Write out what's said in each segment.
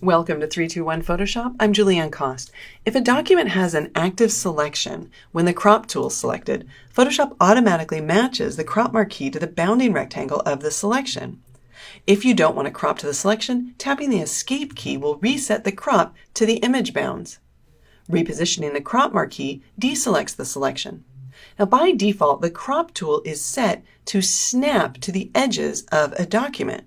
Welcome to 321 Photoshop. I'm Julianne Kost. If a document has an active selection when the crop tool is selected, Photoshop automatically matches the crop marquee to the bounding rectangle of the selection. If you don't want to crop to the selection, tapping the Escape key will reset the crop to the image bounds. Repositioning the crop marquee deselects the selection. Now, by default, the crop tool is set to snap to the edges of a document.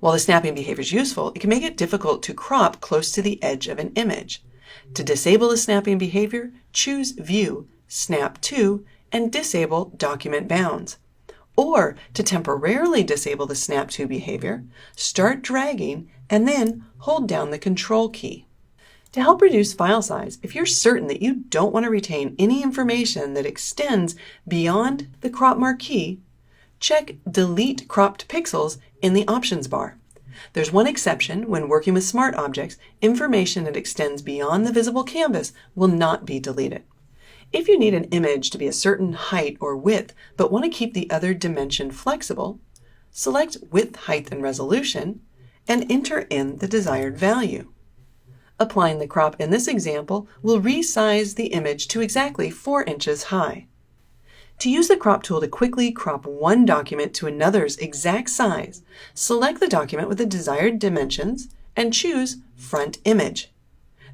While the snapping behavior is useful, it can make it difficult to crop close to the edge of an image. To disable the snapping behavior, choose View, Snap To, and disable Document Bounds. Or, to temporarily disable the Snap To behavior, start dragging and then hold down the Control key. To help reduce file size, if you're certain that you don't want to retain any information that extends beyond the crop marquee, check Delete Cropped Pixels in the options bar. There's one exception: when working with smart objects, information that extends beyond the visible canvas will not be deleted. If you need an image to be a certain height or width but want to keep the other dimension flexible, select Width, Height, and Resolution and enter in the desired value. Applying the crop in this example will resize the image to exactly 4 inches high. To use the crop tool to quickly crop one document to another's exact size, select the document with the desired dimensions and choose Front Image.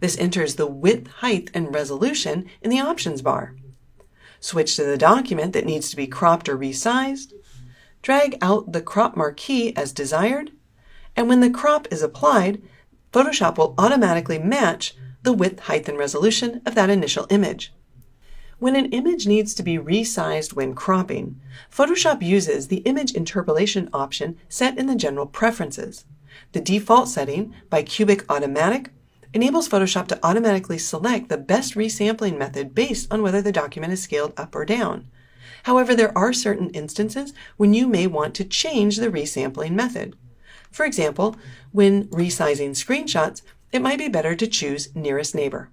This enters the width, height, and resolution in the options bar. Switch to the document that needs to be cropped or resized, drag out the crop marquee as desired, and when the crop is applied, Photoshop will automatically match the width, height, and resolution of that initial image. When an image needs to be resized when cropping, Photoshop uses the Image Interpolation option set in the General Preferences. The default setting by Cubic Automatic enables Photoshop to automatically select the best resampling method based on whether the document is scaled up or down. However, there are certain instances when you may want to change the resampling method. For example, when resizing screenshots, it might be better to choose Nearest Neighbor.